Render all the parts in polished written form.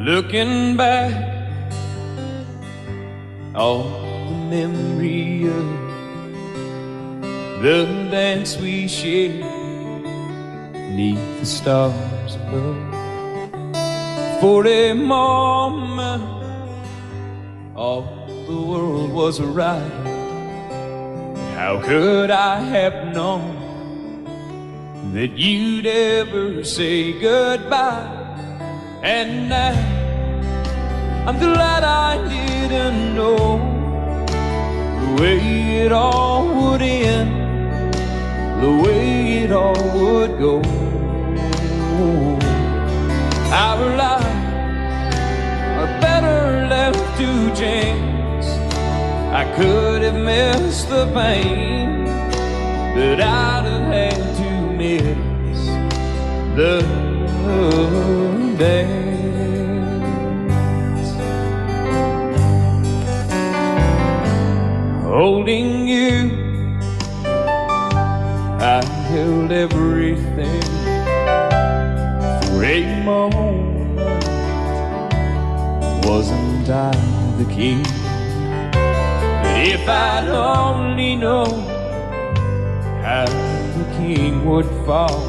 Looking back on the memory of the dance we shared beneath the stars above. For a moment all the world was right. How could I have known that you'd ever say goodbye? And now I'm glad I didn't know the way it all would end, the way it all would go. Our lives are better left to chance. I could have missed the pain, but I'd have had to miss the dance. Holding you, I held everything. For a moment, wasn't I the king? But if I'd only known how the king would fall,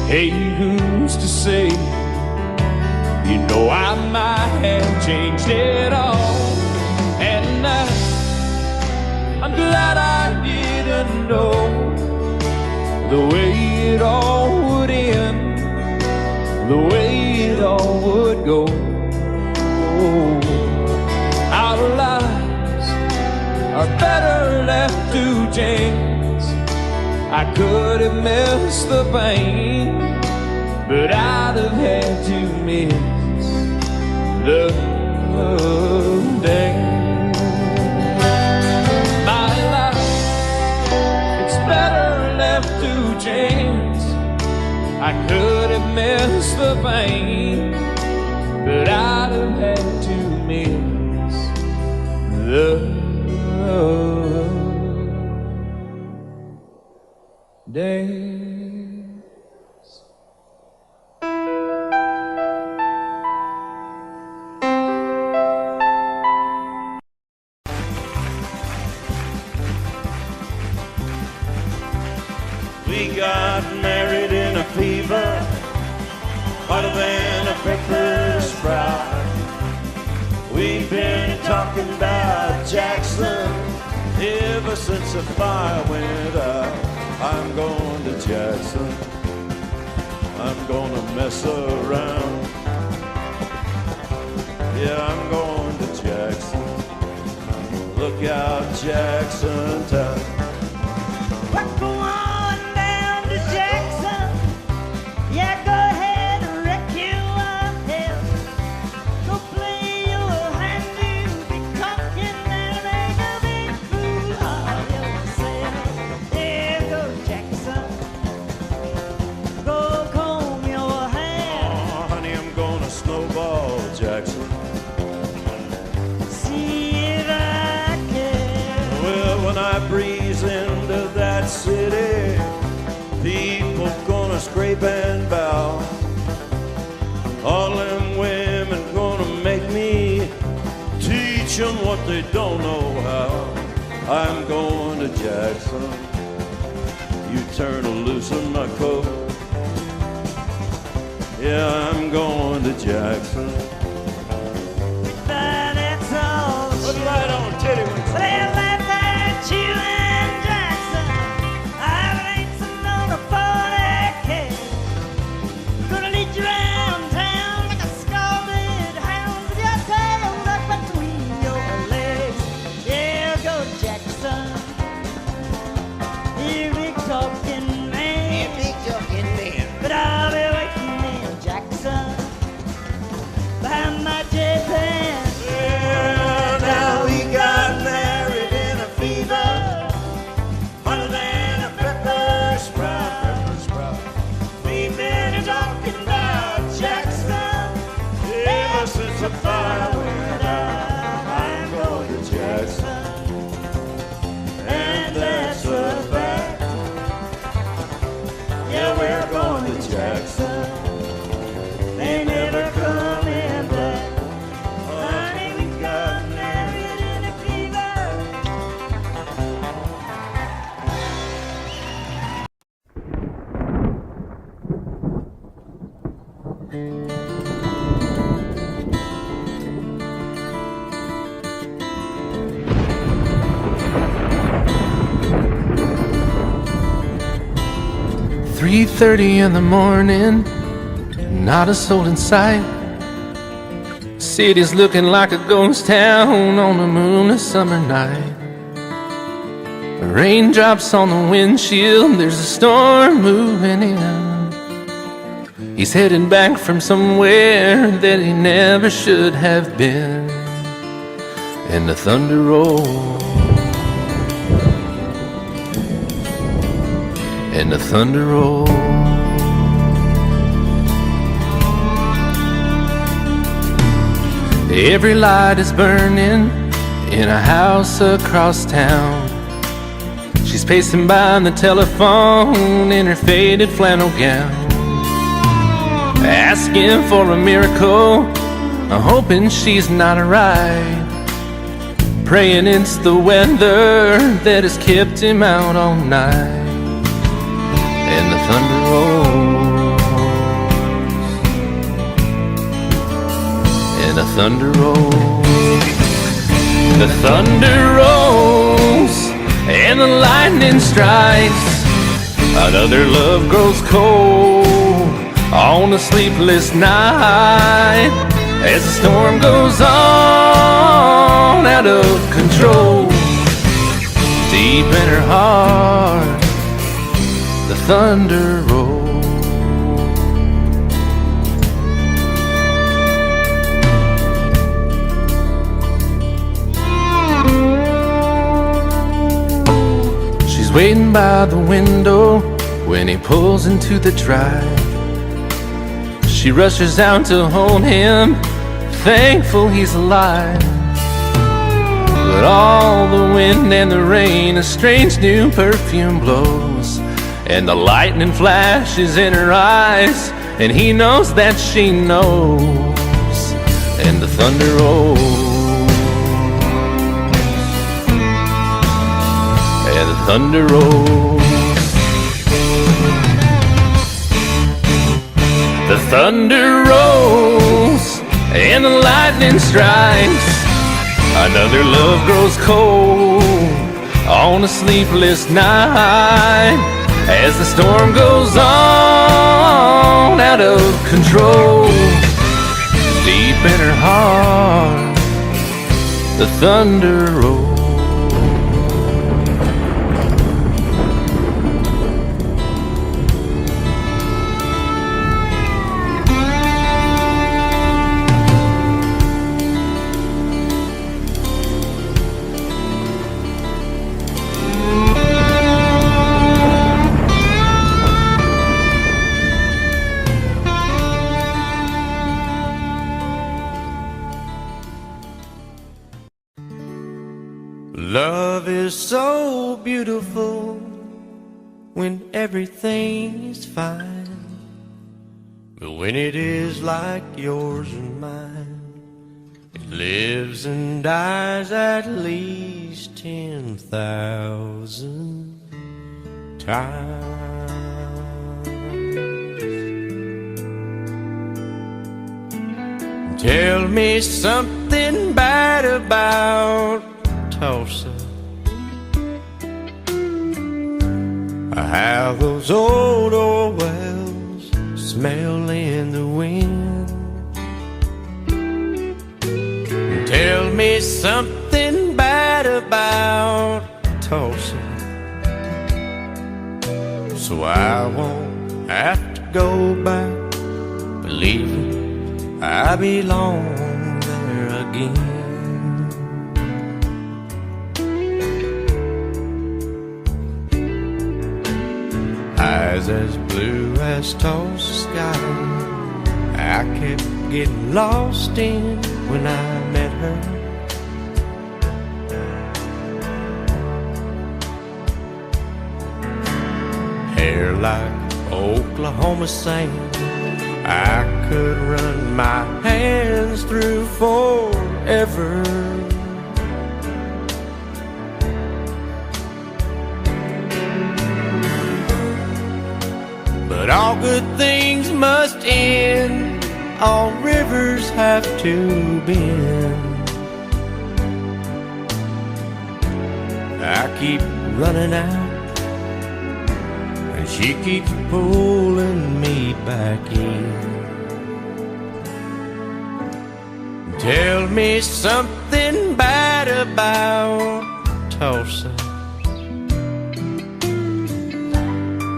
hey, who's to say? You know I might have changed it all. And I'm glad I didn't know the way it all would end, the way it all would go. Our lives are better left to chance. I could have missed the pain, but I'd have had to miss the dance. My life, it's better left to chance. I could have missed the pain, but I'd have had to miss the days. We got married in a fever, hotter than a pepper sprout. We've been talking about Jackson ever since the fire went out. I'm going to Jackson, I'm gonna mess around. Yeah, I'm going to Jackson, look out Jackson town. We're going down to Jackson, yeah, go ahead and wreck your hell. Go play your hand, you'll be talking and make a big fool of yourself. Yeah, go Jackson, go comb your hair. Oh, honey, I'm gonna snowball Jackson. See if I can. Well, when I breeze into that city, people gonna scrape and bow. All them women gonna make me teach them what they don't know how. I'm going to Jackson, you turn loose in my coat. Yeah, I'm going to Jackson. But that's all. Put it right on, titty one. Well, that's that you and Jackson. I'm racing on a 40K. Gonna lead you around town like a scalded hound with your tail tucked between your legs. Yeah, go Jackson. You big talking man. Yeah, big talking man. But I'll be waiting in Jackson behind my J-Pan. Yeah, now we got married in a fever, hotter than a pepper sprout. We've been talking about Jackson ever since the fire went out. I'm going to Jackson, and that's a fact. Yeah, we're going to Jackson. They never come "3:30 in the morning, not a soul in sight. City's looking like a ghost town on a moonless summer night. Raindrops on the windshield, there's a storm moving in. He's heading back from somewhere that he never should have been. And the thunder rolls, and the thunder rolls. Every light is burning in a house across town. She's pacing by the telephone in her faded flannel gown, asking for a miracle, hoping she's not alright, praying it's the weather that has kept him out all night. And the thunder rolls, and the thunder rolls. The thunder rolls, and the lightning strikes. Another love grows cold on a sleepless night, as the storm goes on out of control. Deep in her heart, the thunder rolls. She's waiting by the window when he pulls into the drive. She rushes out to hold him, thankful he's alive. But all the wind and the rain, a strange new perfume blows, and the lightning flashes in her eyes, and he knows that she knows. And the thunder rolls, and the thunder rolls. The thunder rolls, and the lightning strikes. Another love grows cold on a sleepless night, as the storm goes on out of control. Deep in her heart, the thunder rolls. Love is so beautiful when everything's fine, but when it is like yours and mine, it lives and dies at least 10,000 times. Tell me something bad about Tulsa, how those old wells smell in the wind. Tell me something bad about Tulsa, so I won't have to go back believing I belong there again. Eyes as blue as Tulsa sky, I kept getting lost in when I met her. Hair like Oklahoma sand, I could run my hands through forever. But all good things must end, all rivers have to bend. I keep running out, and she keeps pulling me back in. Tell me something bad about Tulsa,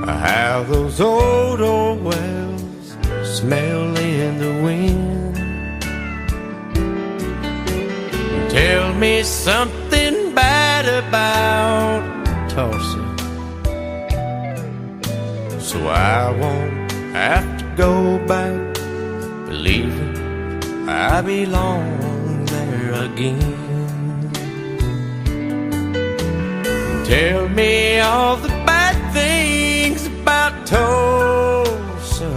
how those old wells smell in the wind. Tell me something bad about Tulsa, so I won't have to go back believing I belong there again. Tell me all the bad things about Tulsa,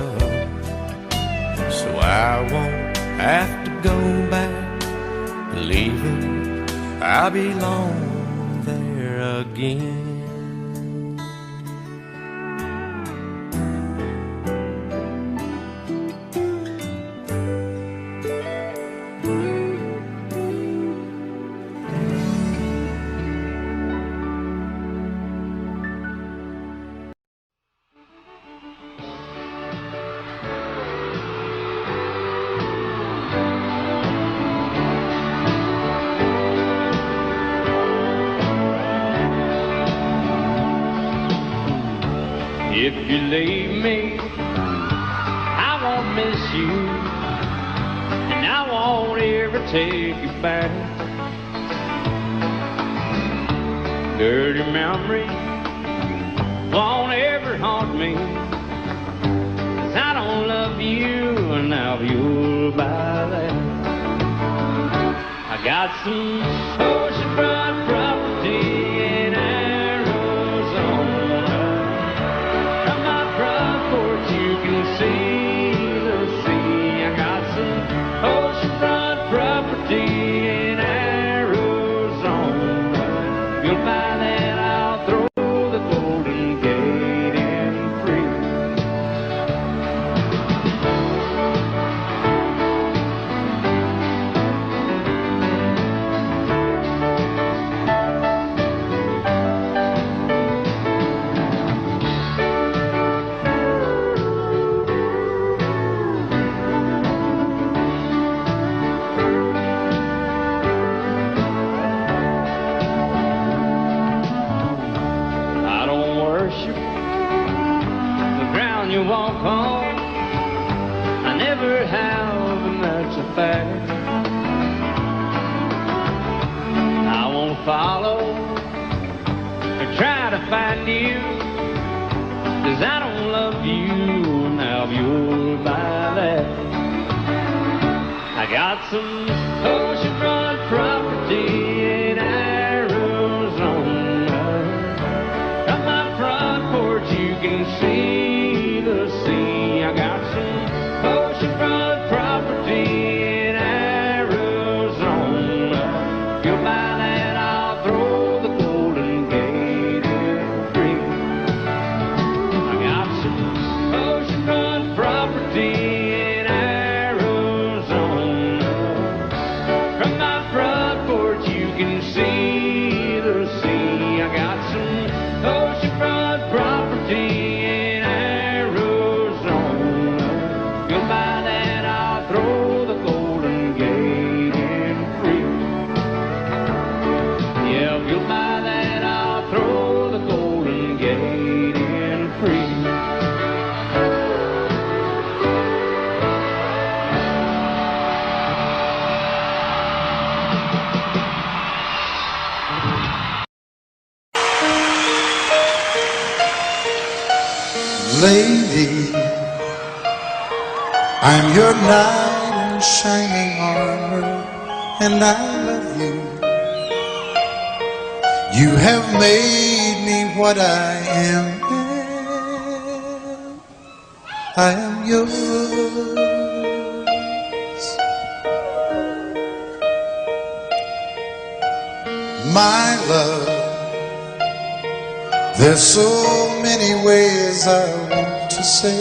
so I won't have to go back believing I belong there again. If you leave me, I won't miss you, and I won't ever take you back. Dirty memory won't ever haunt me, 'cause I don't love you, and now you'll buy that. I got some oceanfront property in Arizona. From my front porch you can see the sea. I got some oceanfront property in Arizona. You'll find that I'll throw the Golden Gate in free. I don't worship the ground you walk on. I never have, and that's a fact. I won't follow or try to find you, 'cause I don't love you, now you'll buy that. I got some oceanfront property in Arizona. From my front porch you can see the sea. I got some oceanfront property in Arizona. You'll buy that, I'll throw the Golden Gate in free. I got some oceanfront property in Arizona. From my front porch you can see the sea. I got some oceanfront property in Arizona. You'll buy that, I'll throw the Golden Gate in free. Yeah, you'll buy that, I'll throw the Golden Gate in free. Lady, I'm your knight in shining armor, and I love you. You have made me what I am. I am yours. My love, there's so many ways I want to say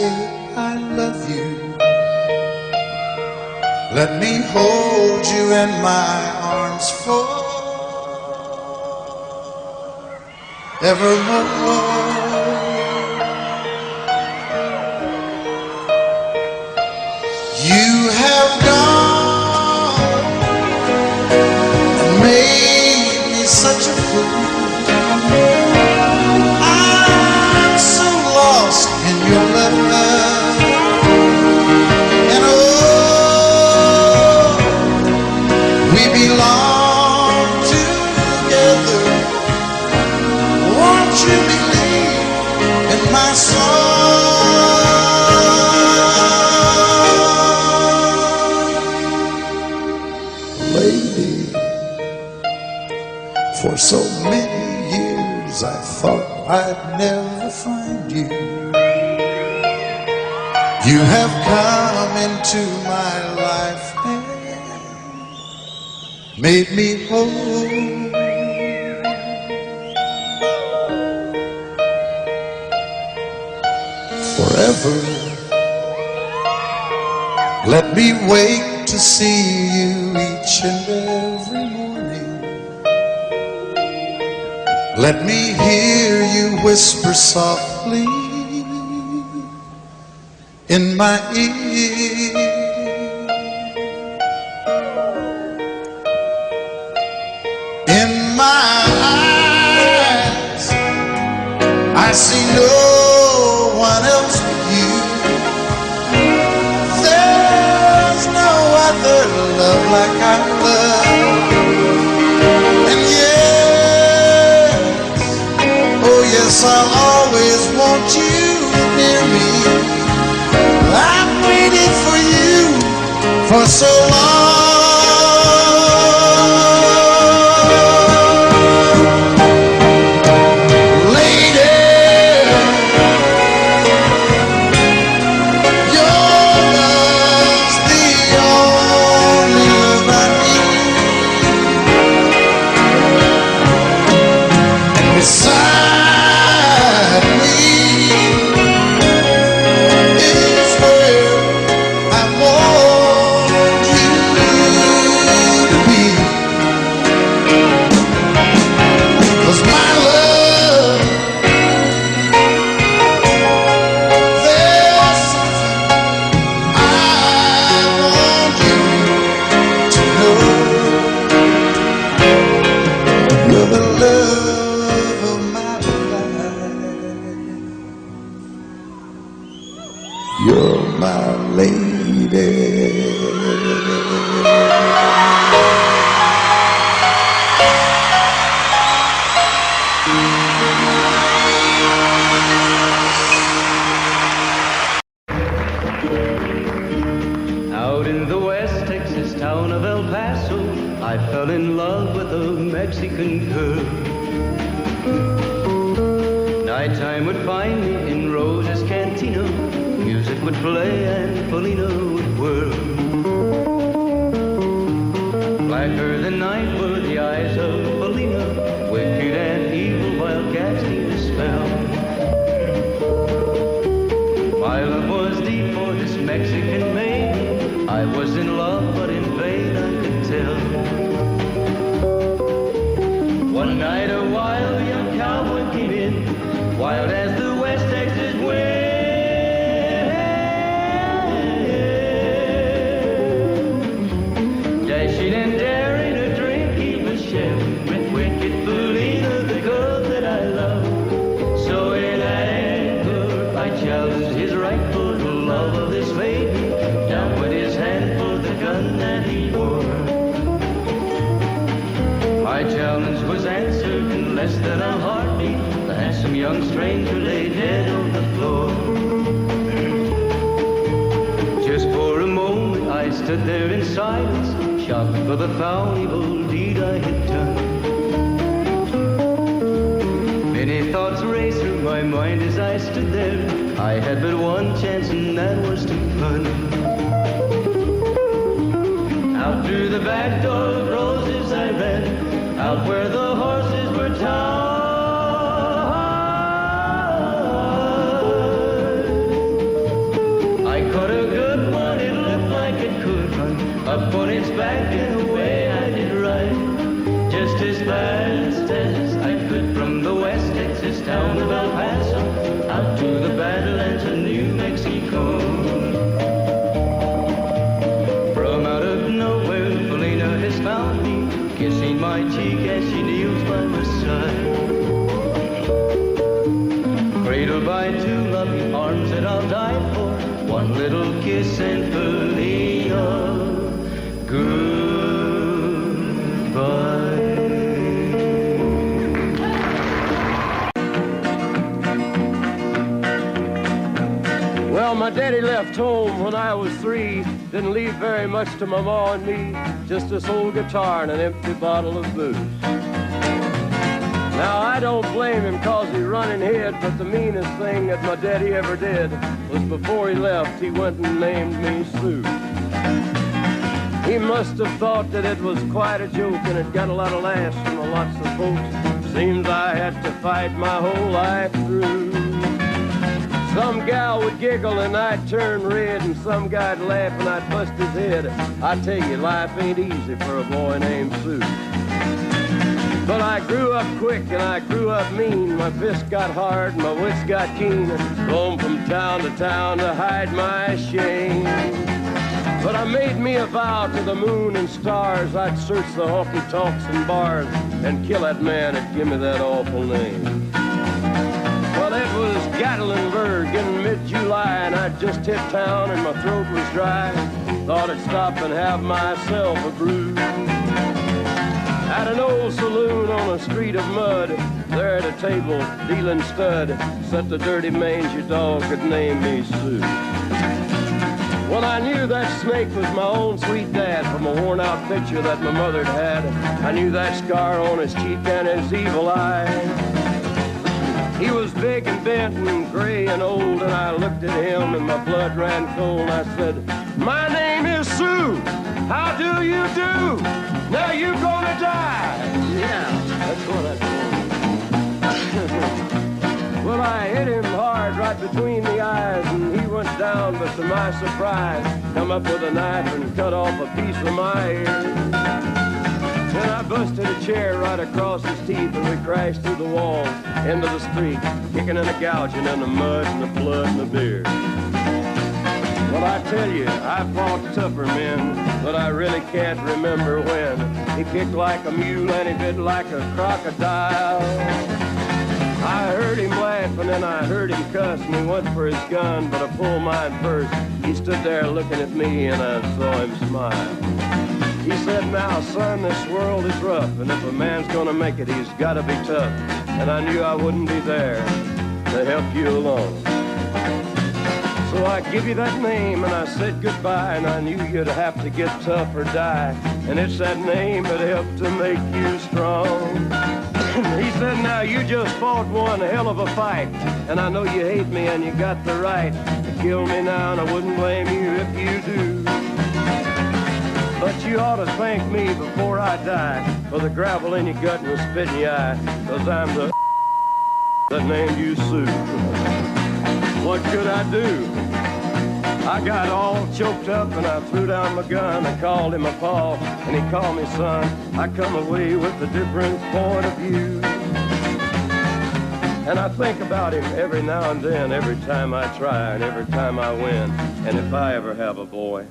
I love you. Let me hold you in my arms forevermore. You have gone and made me such a fool. I'm so lost in your love. And oh, we belong together. Won't you believe in my song? Lady, for so many years I thought I'd never find you. You have come into my life and made me whole. Forever, let me wake to see you each and every morning. Let me hear you whisper softly in my ear. In my eyes, I see no one else but you. There's no other love like our love. And yes, oh yes, I'll always want you near me. I've waited for you for so long. Lady, your love's the only love I need. And beside me is where I want you to be. 'Cause my love, there's something I want you to know. You're the love of my life. You're my lady. Out in the West Texas town of El Paso, I fell in love with a Mexican girl. Nighttime would find me in Rosa's cantina. Music would play and Polina would whirl. Blacker than night were the eyes of Polina, wicked and evil while casting a spell. My love was deep for this Mexican maiden. I was in love, but in vain I could tell. One night a wild young cowboy came in, wild as the West Texas wind. Dashing and daring a drink he was sharing with wicked Felina, the girl that I love. So in anger I challenged his right for the love of this maiden. Down went his hand for the gun that he wore. My challenge was answered in less than a heartbeat. The handsome young stranger lay dead on the floor. Just for a moment I stood there in silence, shocked for the foul evil deed I had done. Many thoughts raced through my mind as I stood there. I had but one chance and that was to run. Out through the back door of Roses I ran, out where the horses were tied. I caught a good one, it looked like it could run. it's back in a way I did right. Just as fast as I could from the West Texas town of El Paso out to the Badlands of New Mexico. From out of nowhere, Felina has found me, kissing my cheek as she kneels by my side. Cradled by two loving arms that I'll die for, one little kiss and Felina, goodbye. Well, my daddy left home when I was 3. Didn't leave very much to my ma and me, just this old guitar and an empty bottle of booze. Now, I don't blame him 'cause he running hid, but the meanest thing that my daddy ever did was before he left, he went and named me Sue. He must have thought that it was quite a joke, and it got a lot of laughs from lots of folks. Seems I had to fight my whole life through. Some gal would giggle and I'd turn red, and some guy'd laugh and I'd bust his head. I tell you, life ain't easy for a boy named Sue. But I grew up quick and I grew up mean. My fists got hard and my wits got keen. Roamed from town to hide my shame. But I made me a vow to the moon and stars, I'd search the honky-tonks and bars and kill that man that give me that awful name. Well, it was Gatlinburg in mid-July, and I'd just hit town and my throat was dry. Thought I'd stop and have myself a brew. At an old saloon on a street of mud, there at a table, dealing stud, sat the dirty mangy dog that named me Sue. Well, I knew that snake was my own sweet dad from a worn-out picture that my mother'd had. I knew that scar on his cheek and his evil eye. He was big and bent and gray and old, and I looked at him and my blood ran cold. I said, "My name is Sue. How do you do? Now you gonna die." Yeah, that's what I told him. Well, I hit him hard right between the eyes, and he went down, but to my surprise, come up with a knife and cut off a piece of my ear. Then I busted a chair right across his teeth, and we crashed through the walls into the street, kicking and a gouging in the mud and the blood and the beer. Well, I tell you, I fought tougher men, but I really can't remember when. He kicked like a mule and he bit like a crocodile. I heard him laugh and then I heard him cuss, and he went for his gun, but I pulled mine first. He stood there looking at me and I saw him smile. He said, "Now, son, this world is rough, and if a man's gonna make it, he's gotta be tough." And I knew I wouldn't be there to help you along. So I give you that name and I said goodbye, and I knew you'd have to get tough or die. And it's that name that helped to make you strong. He said, "Now you just fought one hell of a fight, and I know you hate me and you got the right to kill me now, and I wouldn't blame you if you do. But you ought to thank me before I die for the gravel in your gut and the spit in your eye, 'cause I'm the that named you Sue." What could I do? I got all choked up and I threw down my gun. I called him a paw and he called me son. I come away with a different point of view. And I think about him every now and then, every time I try and every time I win. And if I ever have a boy,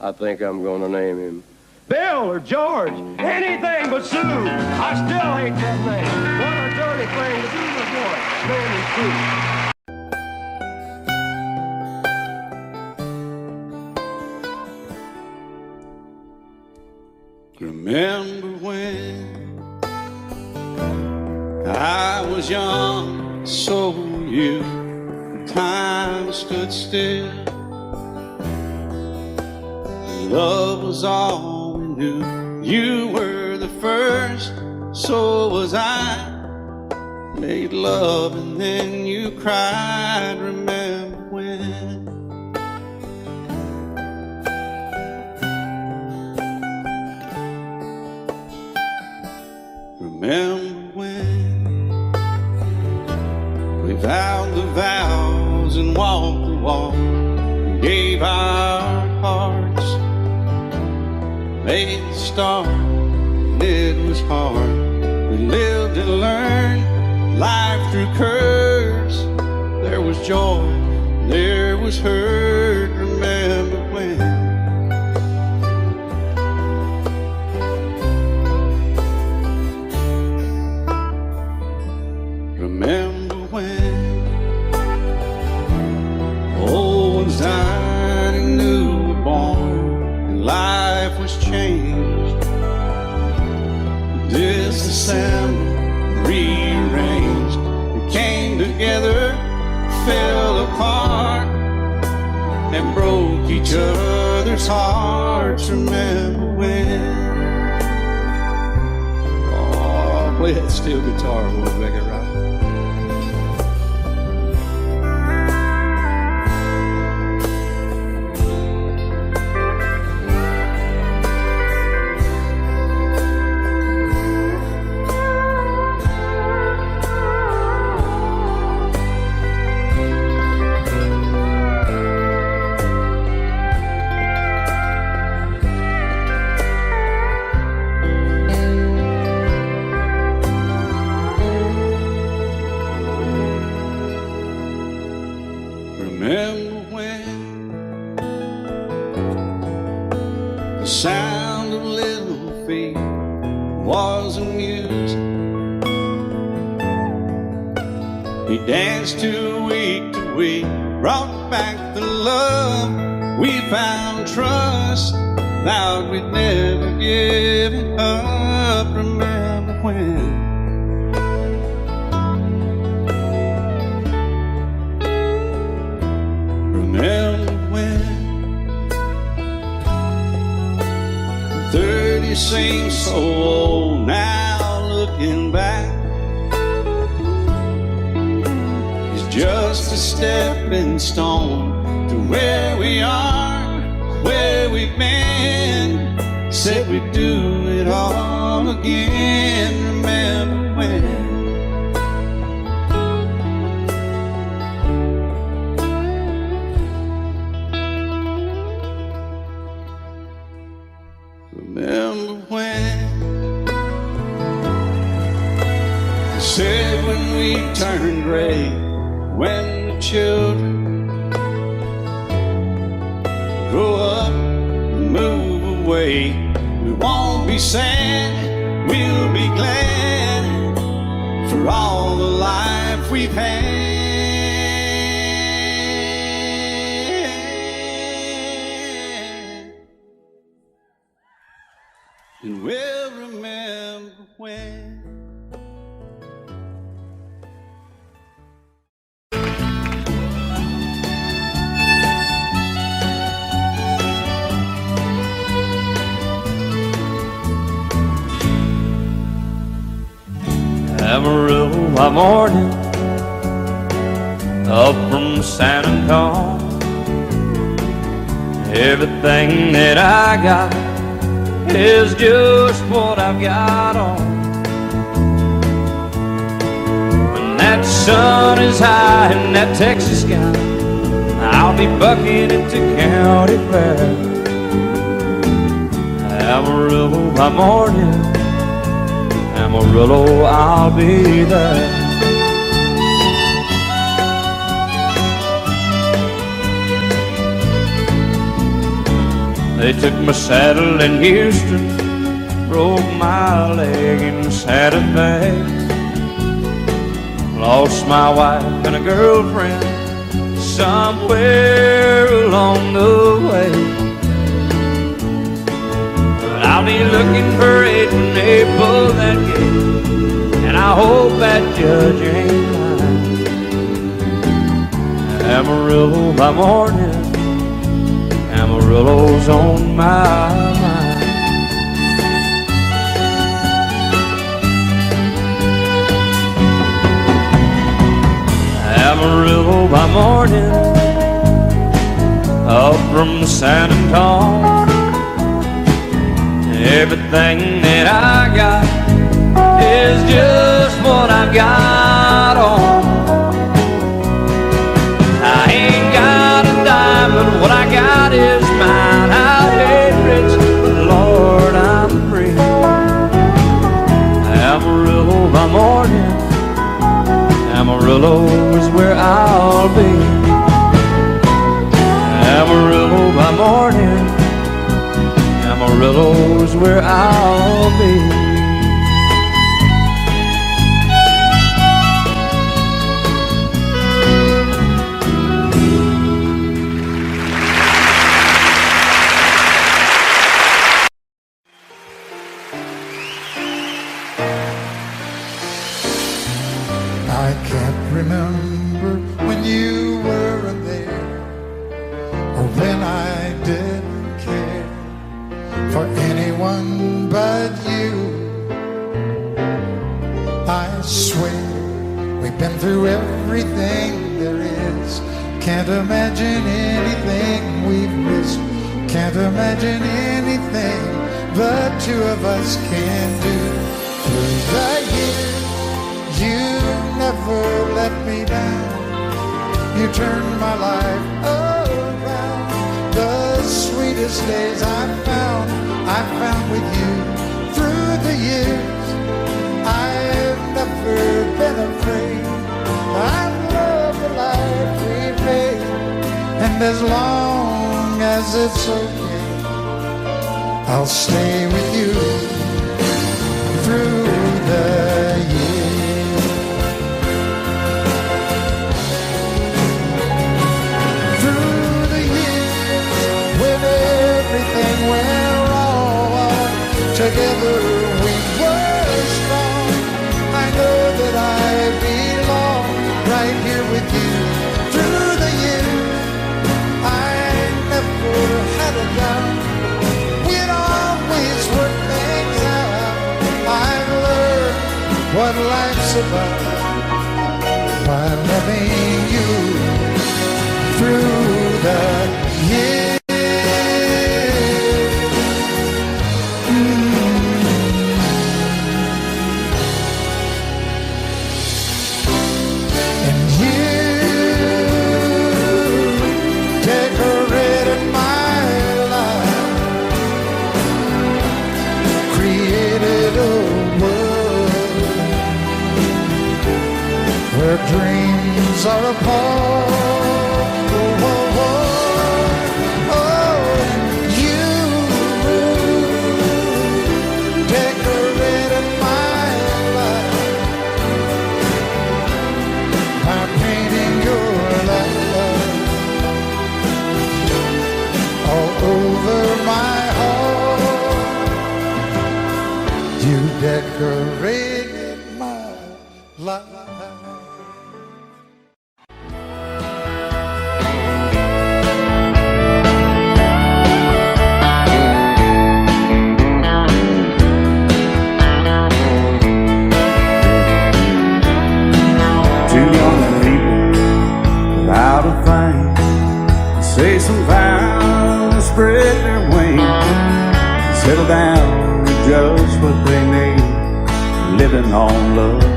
I think I'm gonna name him Bill or George, anything but Sue. I still hate that name. What a dirty thing to do to a boy. Name him Sue. Remember when I was young, so were you. Time stood still. Love was all we knew. You were the first, so was I. Made love and then you cried. Remember when? Remember when we vowed the vows and walked the walk and gave our hearts? start, and it was hard. We lived and learned life through curves. There was joy, there was hurt. Remember when? Remember when old ones died and new were born, and life was changed. Disassembled, rearranged, we came together, fell apart, and broke each other's hearts. Remember when? Oh, play that steel guitar, we'll make it right. Remember when the sound of little feet was amusing? We danced to week, brought back the love. We found trust, vowed we'd never give it up. Remember when? Remember when 30 seems so old now, looking back. It's just a stepping stone to where we are, where we've been. Said we'd do it all again. Remember when? Remember when? They said when we turn gray, when the children grow up and move away, we won't be sad, we'll be glad for all the life we've had. And we'll remember when. Amarillo by morning, up from San Antonio. Everything that I got is just what I've got on. When that sun is high in that Texas sky, I'll be bucking into county fair. Amarillo by morning, Amarillo, I'll be there. They took my saddle in Houston, broke my leg in Santa Fe. Lost my wife and a girlfriend somewhere along the way. But I'll be looking for it when they pull that gate, and I hope that judge ain't lying. Amarillo by morning, Amarillo's on my mind. Amarillo by morning, up from San Antonio. Everything that I got is just what I've got on. I ain't got a dime, but what I got is mine. I ain't rich, but Lord, I'm free. Amarillo is where I'll be. Amarillo by morning, Amarillo is where I'll be. I can't remember when you weren't there, or when I didn't care for anyone but you. I swear we've been through everything there is. Can't imagine anything we've missed. Can't imagine anything the two of us can do. Through the years, you never let me down. You turned my life around. The sweetest days I found with you. Through the years, I've never been afraid. I love the life we made, and as long as it's okay, I'll stay with you through the years. Through the years, when everything went wrong, together we were strong. I know that I belong right here with you. Through the years, I never had a doubt. We'd always work things out. I've learned what life's about by loving you through the years. And you decorated my life, created a world where dreams are apart. Decorated my life. Two young people without a thing, say some vows, spread their wings, settle down to just what they need, living on love.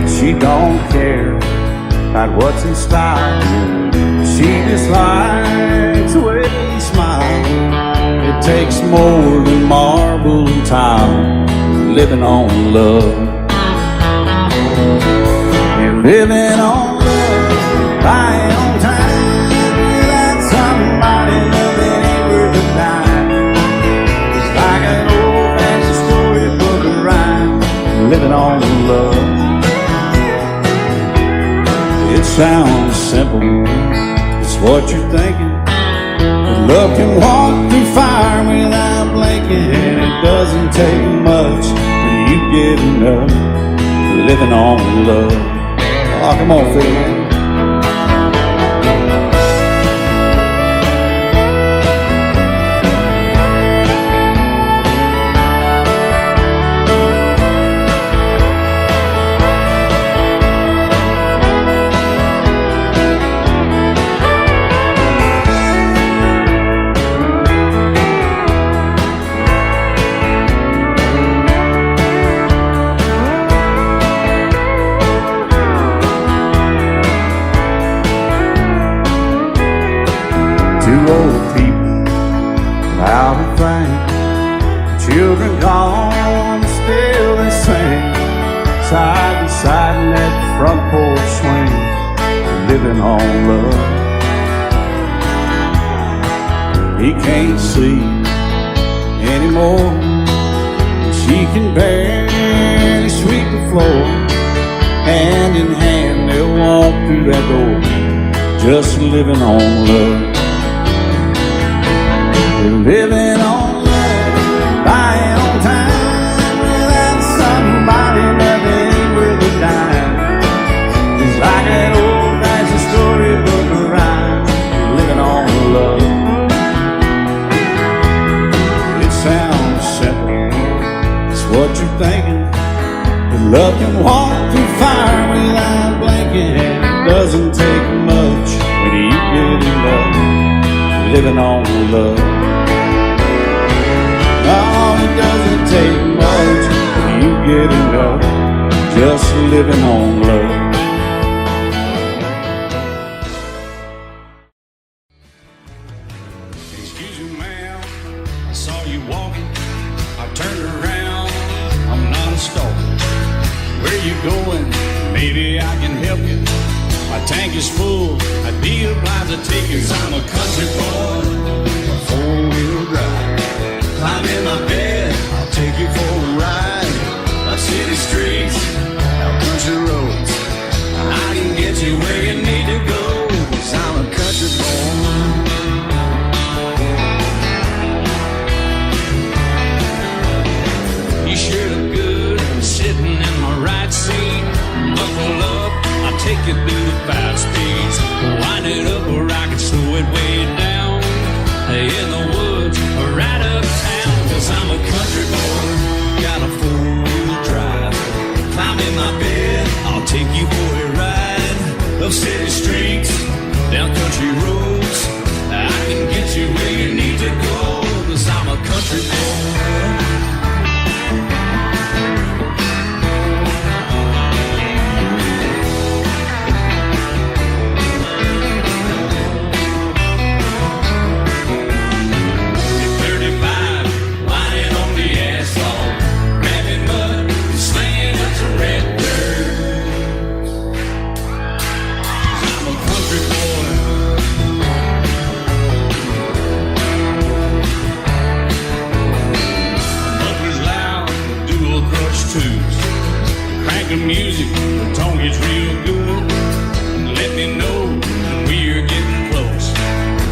She don't care about what's in style, she just likes the way you smile. It takes more than marble and tile, living on love. You're living on love, buying on time, without somebody loving ain't worth a dime. It's like an old-fashioned storybook of rhyme, living on love. It sounds simple, it's what you're thinking. But love can walk through fire without blinking. It doesn't take much for you giving up, living on love. Oh, come on, fill it in. Two old people without a thing, children gone, still they sing. side to side in that front porch swing, living on love. He can't sleep anymore. She can barely sweep the floor. Hand in hand they'll walk through that door, just living on love. They're living on love, buying on time without somebody that ain't worth a dime. It's like that old-fashioned storybook rhyme, living on love. It sounds simple, it's what you're thinking. But love can walk through fire without blinking. It doesn't take much when you get in love, living on love. No, it doesn't take much when you get in love, just living on love. Excuse me, ma'am, I saw you walking. I turned around, I'm not a stalker. Where you going? Maybe I can help you. My tank is full, I'd be obliged to take you. 'Cause I'm a country boy, a four-wheel drive. Climb in my bed, I'll take you for a ride. Up city streets, out country roads. I can get you where you need to go. 'Cause I'm a country boy. You sure look good sitting in my right seat. Buckle up, I'll take you through the 5 speeds. Wind it up where I can slow it way down. In the woods or right uptown. 'Cause I'm a country boy, got a 4-wheel drive. Climb in my bed, I'll take you for a ride. Up city streets, down country roads. I can get you where you need to go. 'Cause I'm a country boy. Crank the music, the tone gets real good. Let me know when we're getting close.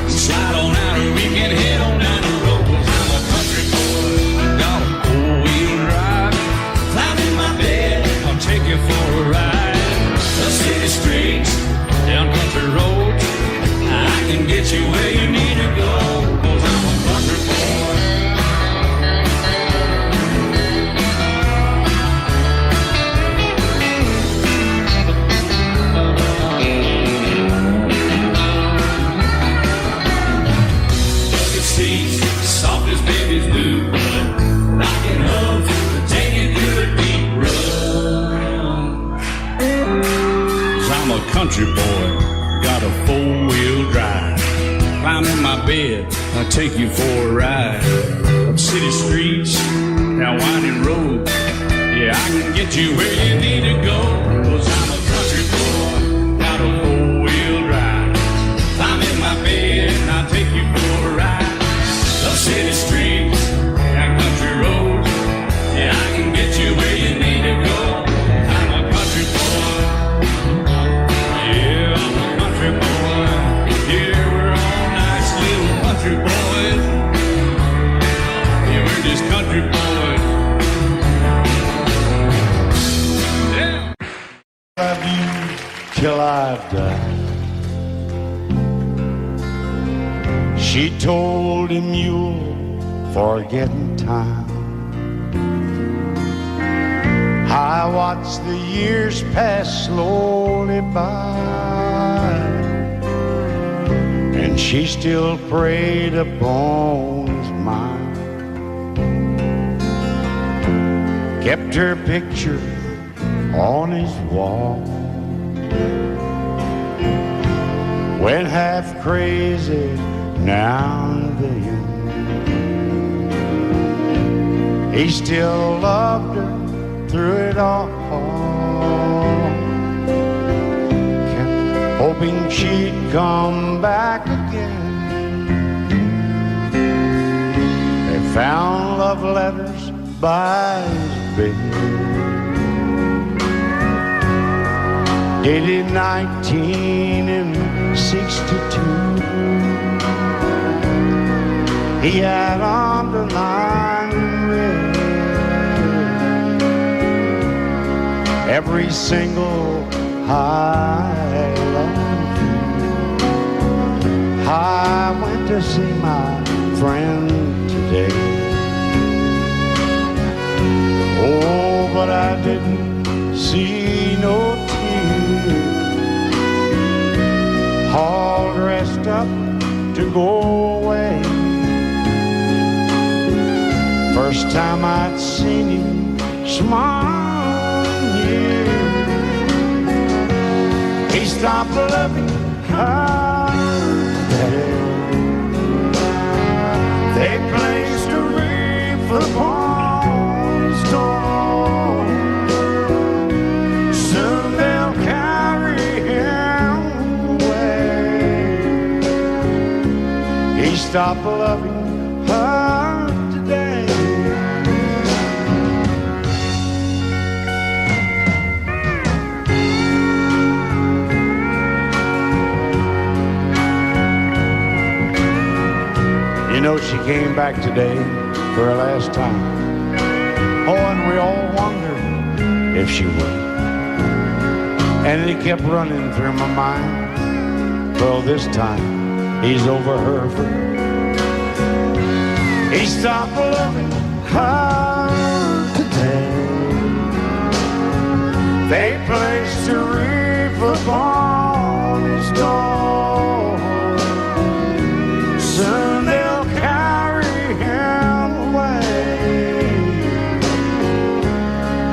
Slide on out and we can head on down the road. 'Cause I'm a country boy, got a 4-wheel drive. Climb in my bed, I'll take you for a ride. The city streets, down country roads. I can get you where you need to go. 'Cause I'm a country boy. Soft as babies do, but rocking up to take you through a deep run. 'Cause I'm a country boy, got a 4-wheel drive. Climb in my bed, I'll take you for a ride. Up city streets, down winding roads. Yeah, I can get you where you need to go. 'Cause I'm a country boy, got a 4-wheel drive. Climb in my bed, and I'll take you for a ride. Up city streets, down country roads. Yeah, I can get you where you need to go. I'm a country boy. Yeah, I'm a country boy. Yeah, we're all nice little country boys. Yeah, we're just country boys. Yeah. Love you till I've died. She told him you'll forget in time. I watched the years pass slowly by, and she still preyed upon his mind. Kept her picture on his wall. Went half crazy now and then. He still loved her through it all. Kept hoping she'd come back again. They found love letters by his bed, dated 1962. He had underlined in red every single I love you. I went to see my friend today. Oh, but I didn't see no tears, all dressed up to go away. First time I'd seen him smile in years. He stopped loving her today. They placed a wreath upon his door. Soon they'll carry him away. He stopped loving her today. You know, she came back today for her last time. Oh, and we all wondered if she would. And it kept running through my mind. Well, this time he's over her for good. He stopped loving her today. They placed a wreath upon his door. Soon they'll carry him away.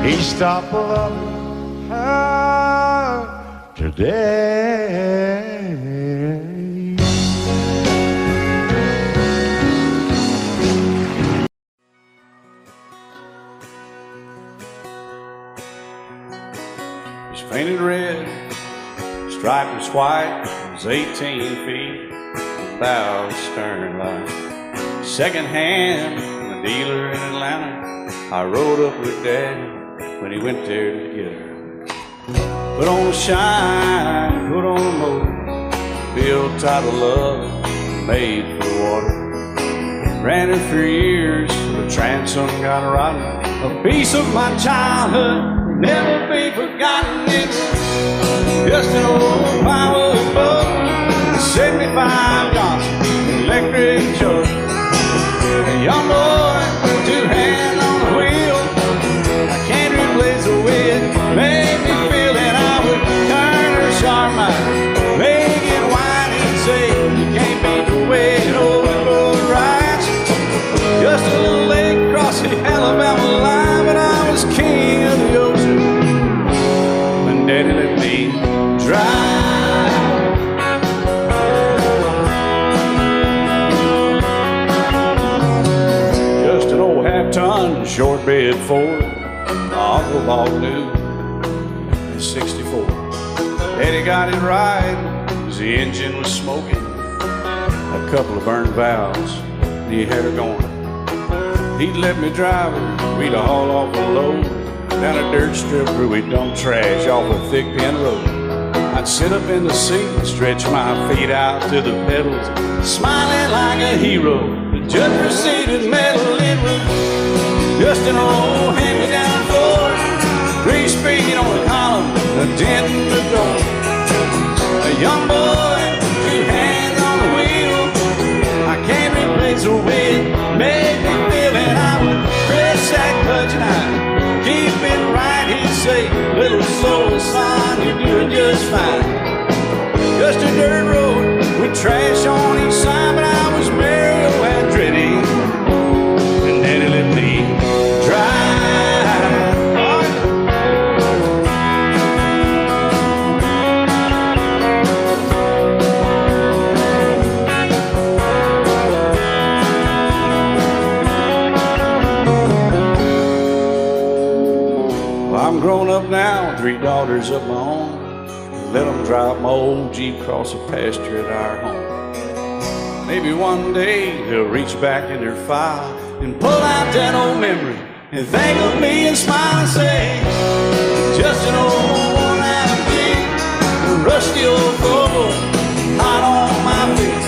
He stopped loving her today. He's painted red, striped was white, was 18 feet, about the stern line. Second hand from a dealer in Atlanta. I rode up with Daddy when he went there to get her. Put on the shine, put on the motor, built out of love, made for the water. Ran her for years, the transom got rotten. A piece of my childhood, never be forgotten. It's just an old power boat, 75 Johnson, electric choke. A young boy, two hands on the wheel. I can't replace the way it made me feel that I would turn her sharp, my leg and wine and say, you can't beat the way an old road rides. Just a little lake across the Alabama line, but I was king of the ocean when Daddy let me drive. Just an old half-ton short bed Ford, my uncle bought new in '64. Daddy got it right, 'cause the engine was smoking, a couple of burned valves, and he had her going. He'd let me drive her, we'd haul off a load down a dirt strip where we'd dump trash off a thick pin road. I'd sit up in the seat and stretch my feet out to the pedals, smiling like a hero. The judge proceeded metal, it was just an old hand-me-down Ford, 3-speed on the column, a dent in the door. A young boy, two hands on the wheel. I can't replace the way it made me feel, and I would press that clutch and I'd keep it right. He'd say, little slower, son, you're doing just fine. Just a dirt road with trash on each side, but I was Mario Andretti, and Daddy let me drive. now, 3 daughters of my own. Let them drive my old Jeep across the pasture at our home. Maybe one day they'll reach back in their file and pull out that old memory and think of me and smile and say, just an old worn-out Jeep, a rusty old Volvo, hot on my feet.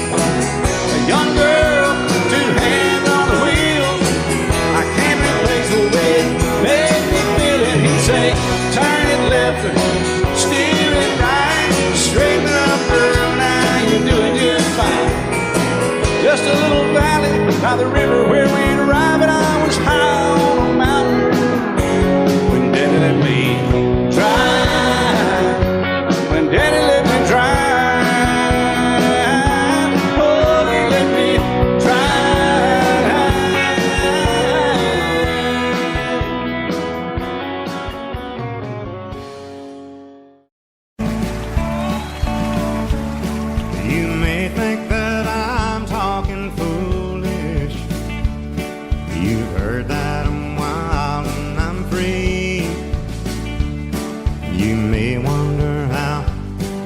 A young girl, 2 hands on the wheel. I can't replace the way it made me feel it. He'd say, turn it left or steer it right, straighten up, girl, now you're doing just fine. Just a little valley by the river where we'd arrive, and I was high on a mountain when Daddy let me drive. When Daddy let me drive, oh, he let me You may think that I'm talking foolish. You've heard that I'm wild and I'm free. You may wonder how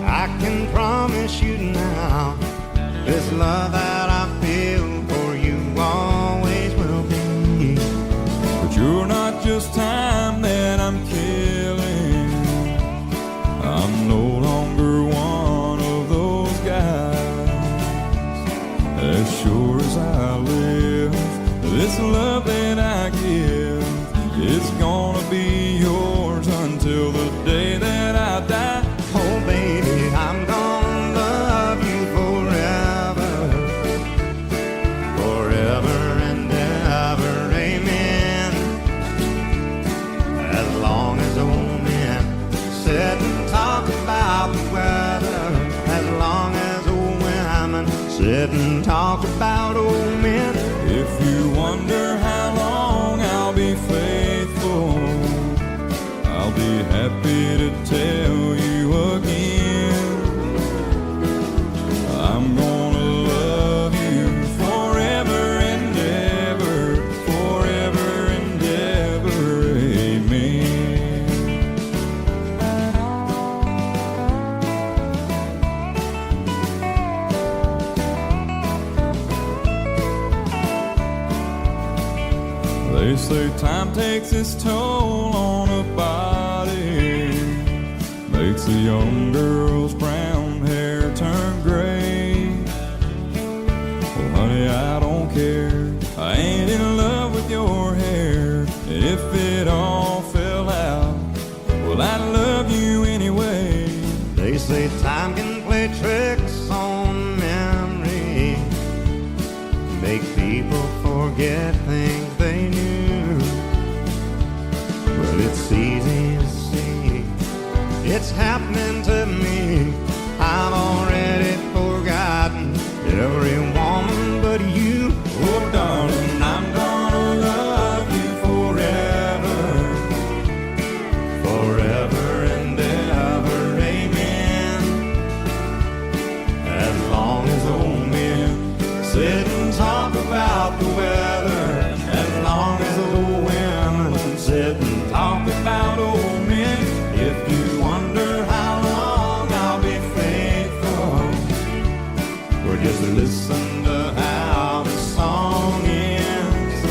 I can promise you now this love that I feel for you always will be. But you're not just time that I'm killing. I'm no longer one of those guys. As sure as I live, this love that I give, it's gonna be yours until the day that I die. Oh baby, I'm gonna love you forever, forever and ever, amen. As long as old men sit and talk about the weather, as long as old women sit and talk about old men. If you wonder how long I'll be faithful, I'll be happy to tell you again. I'm gonna love you forever and ever, forever and ever, amen. They say time takes its toll on a body, makes a young girl's brown hair turn gray. Well, honey, I don't care. I ain't in love with your hair. And if it all fell out, well, I'd love you anyway. They say time can play tricks on memory, make people forget things they knew. Well, it's easy to see, it's happening to me. I've already forgotten every woman but you. Oh darling, I'm gonna love you forever, forever and ever, amen. As long as old men sit and talk about the weather, as long as old women sit and talk about old men. If you wonder how long I'll be faithful, or just listen to how the song ends.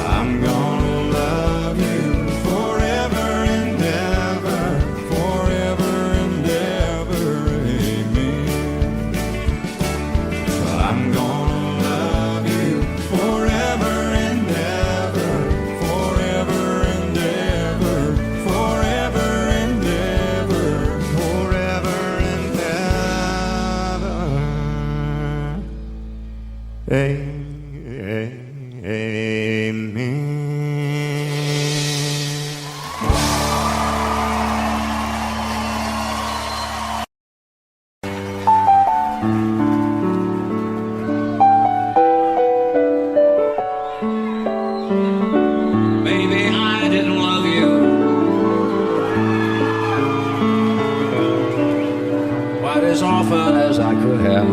I'm gonna love you forever and ever, forever and ever, amen. I'm gonna love you forever and ever, forever and ever, forever and ever, forever and ever, amen. Maybe I didn't love you quite as often as I could have.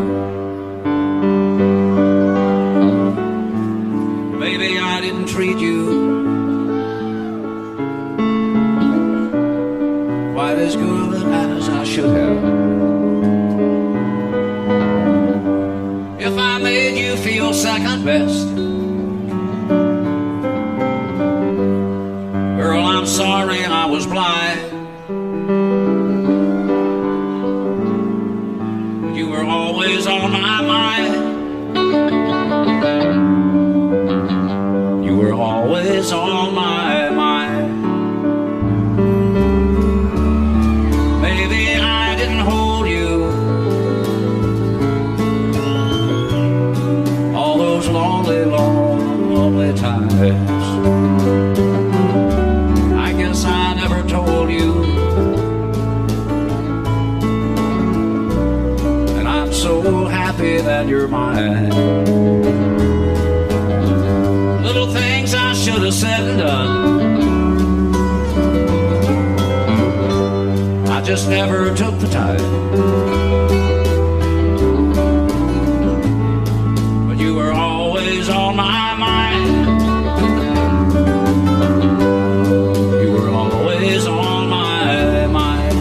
feel second best. Girl, I'm sorry I was blind. You were always on my mind. You were always on my mind. Maybe I didn't hold you all those lonely, lonely times. I guess I never told you, and I'm so happy that you're mine. Little things I should have said and done, I just never took the time. But you were always on my mind. You were always on my mind.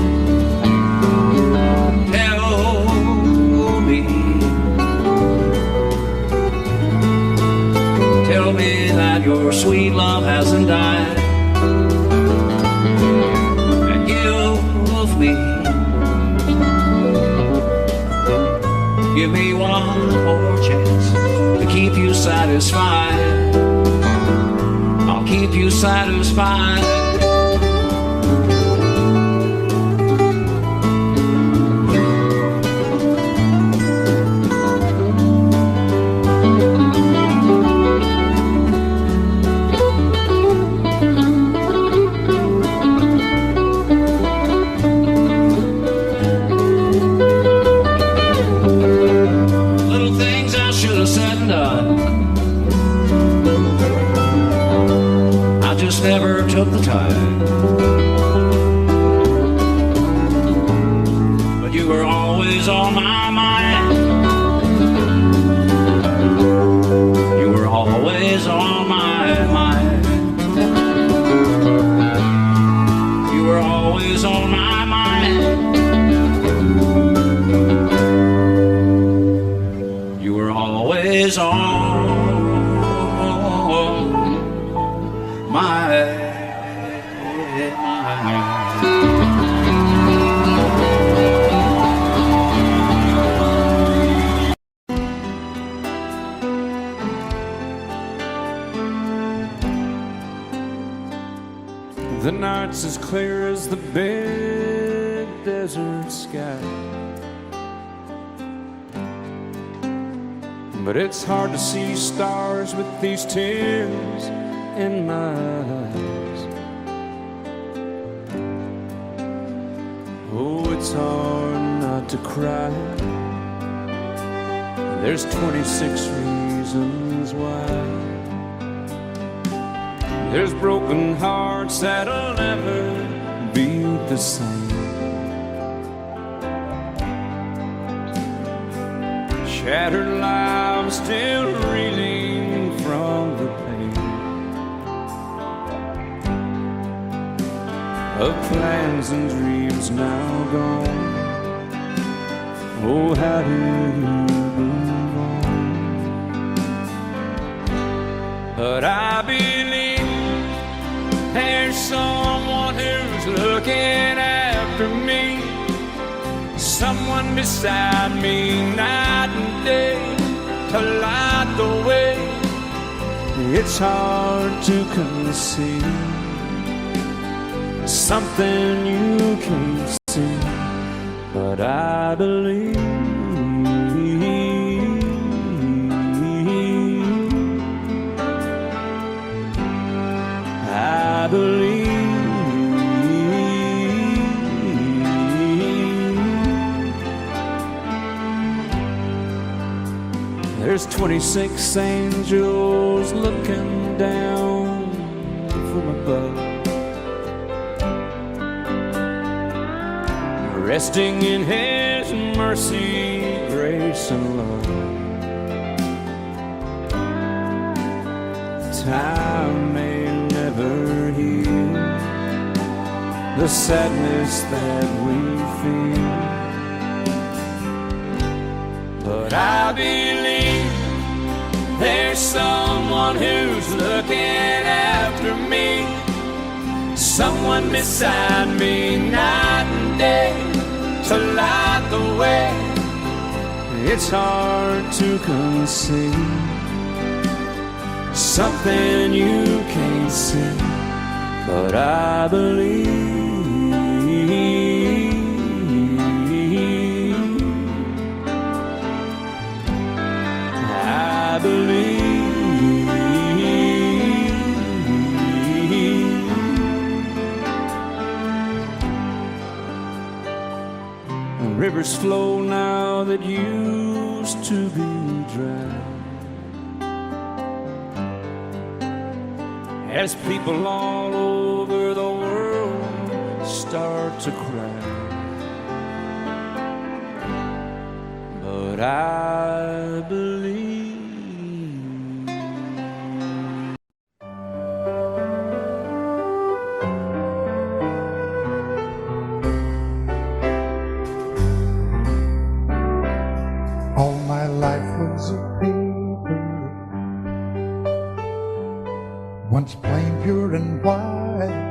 Tell me that your sweet love hasn't died. And give me one more chance to keep you satisfied. I'll keep you satisfied. Never took the time, but you were always on my mind. You were always on my mind. You were always on my mind. You were always on The night's as clear as the big desert sky, but it's hard to see stars with these tears in my eyes. Oh, it's hard not to cry. There's 26 reasons why. There's broken hearts that'll never beat the same. Shattered lives still reeling from the pain of plans and dreams now gone. Oh, how do you move on? But I believe there's someone who's looking after me, someone beside me night and day to light the way. It's hard to conceive something you can't see, but I believe. I believe. There's 26 angels looking down from above, resting in His mercy, grace, and love. Time may never heal the sadness that we feel, but I believe There's someone who's looking after me, someone beside me night and day to light the way. It's hard to conceive something you can't see, but I believe. I believe. Rivers flow now that used to be dry, as people all over the world start to cry. But I believe. All my life was a paper, once plain, pure and white,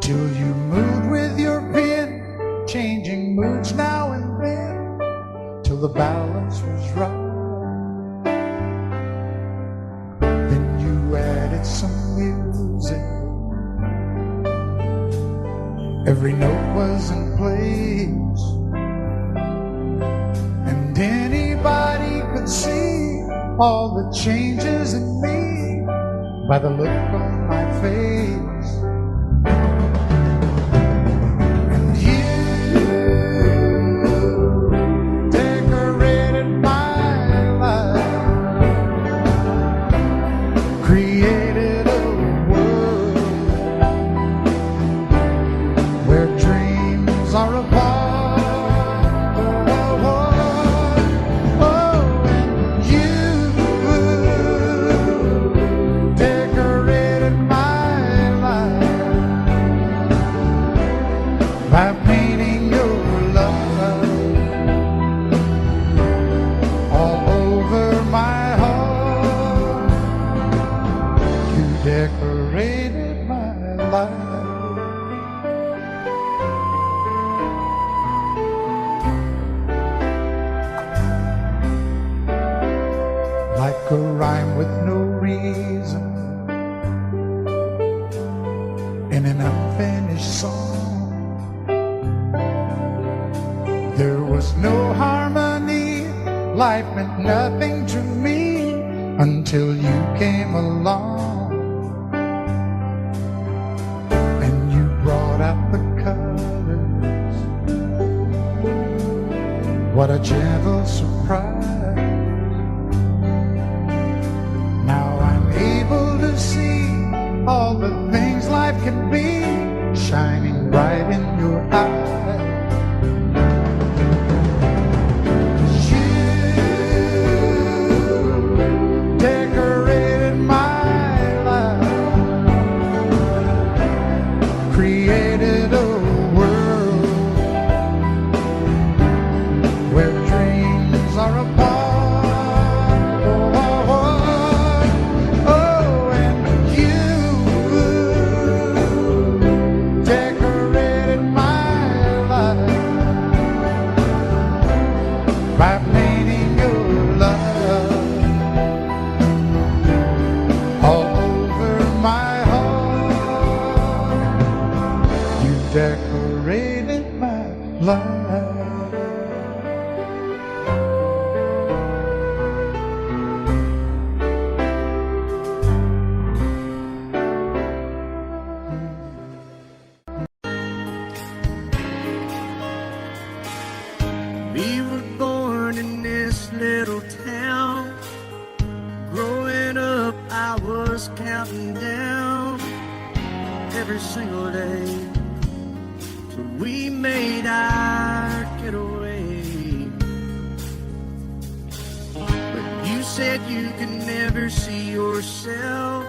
till you moved with your pen, changing moods now and then, till the balance was right. Then you added some music, every note was in place, and anybody could see all the changes in me by the look on my face. And you decorated my life, created a world where dreams are apart. By painting your love all over my heart, you decorated my life. Like a rhyme with no reason in an unfinished song, there was no harmony, life meant nothing to me until you came along. And you brought out the colors, what a gentle surprise. Now I'm able to see all the things life can be, shining bright in your eyes. Created a world where dreams are apart. Oh, and you decorated my life by painting your love all over my heart. You decorated my life. We were born in this little town. Growing up, I was counting down every single day till we made our getaway. But you said you could never see yourself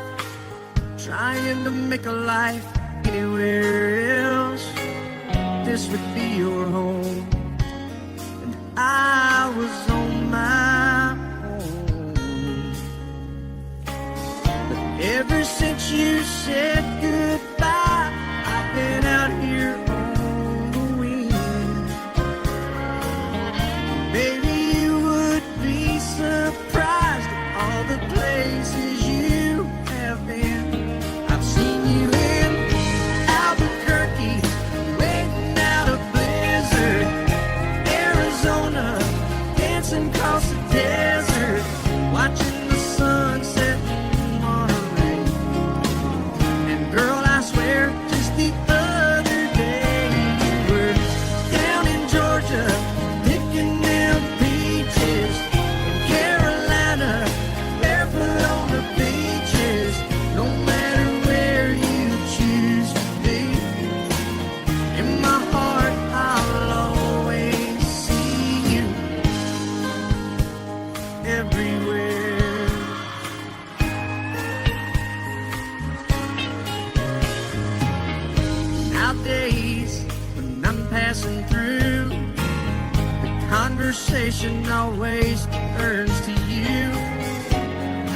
trying to make a life anywhere else. This would be your home. I was on my Ever since you said goodbye, I've been out here on the wind. Maybe you would be surprised at all the places you have been. I've seen you in Albuquerque, waiting out a blizzard, Arizona, dancing across the desert, watching the sunset in Monterey. And girl, I swear, just the other day you were down in Georgia, picking them peaches. In Carolina, barefoot on the beaches. No matter where you choose to be, in my heart I'll always see you everywhere. Nowadays, when I'm passing through, the conversation always turns to you.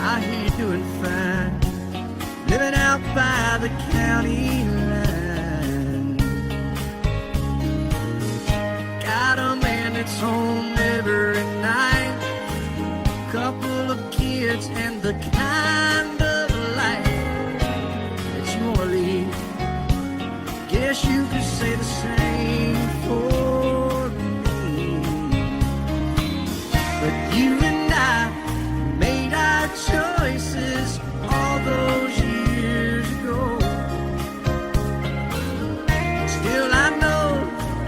I hear you doing fine, living out by the county line. Got a man that's home every night, couple of kids and the kind of life that you wanna lead. Guess you could say the same for me. But you and I made our choices all those years ago. Still I know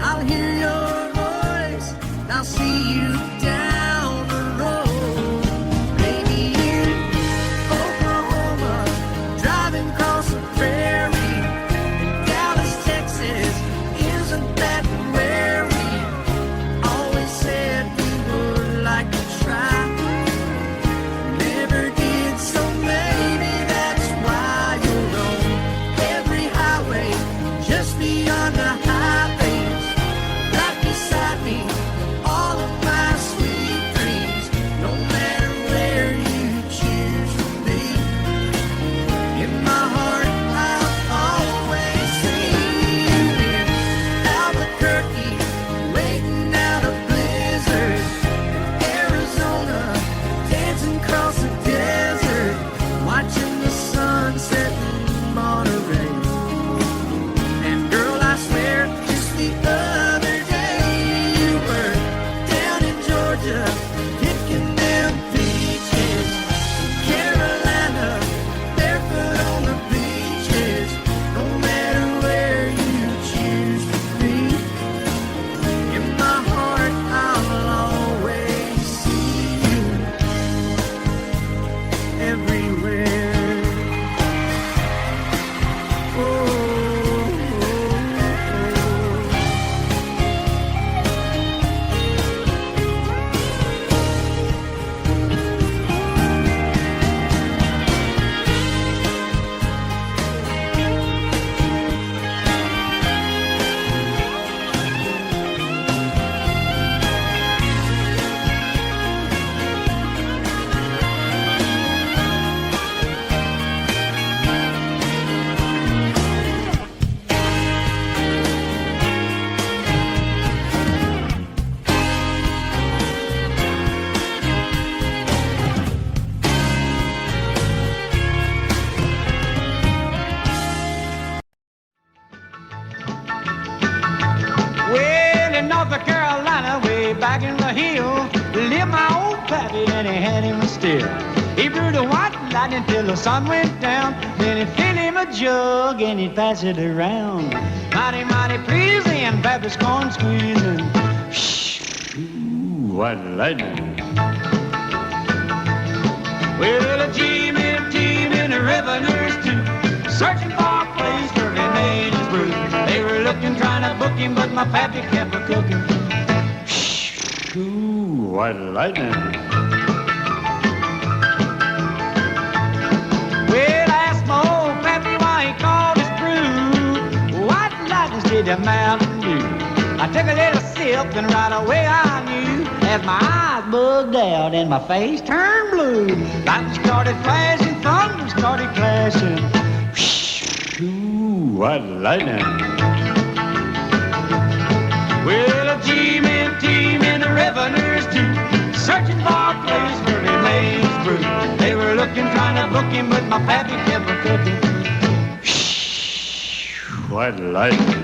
I'll hear your voice, and I'll see you down the road. Maybe in Oklahoma, driving across the prairie, Dallas, Texas, isn't that where we always said we would like to try? Never did, so maybe that's why you're on every highway, just beyond the highways, right beside me, all of my sweet dreams. No matter where you choose to be, in my heart I'll always see you in Albuquerque, waiting out a blizzard, Arizona, dancing across the desert, watching the sunset in Monterey. And girl, I swear, just the other day you were down in Georgia, picking them peaches. Carolina, barefoot on the beaches. No matter where you choose to be, in my heart I'll always see you everywhere. Oh, oh, Well, in North Carolina, way back in the hill, lived my old pappy and he had him a still. He brewed a white lightning till the sun went down. Then he'd fill him a jug and he'd pass it around. Mighty, mighty pleasing, pappy's corn squeezing. Ooh, white lightning. Well, a team in the revenues too, searching for a place where he made his brew. They were looking, trying to book him, but my pappy kept a cooking. Ooh, white lightning. Well, I asked my old pappy why he called his brew White Lightning's did the Mountain Dew. I took a little sip hip, and right away I knew as my eyes bugged out and my face turned blue. Lightning started flashing, thunder started clashing. Ooh, what lightning. Well, a G-men team and the revenues too, searching for a place where they made his brew. They were looking, trying to book him, but my pappy kept a cooking. What lightning.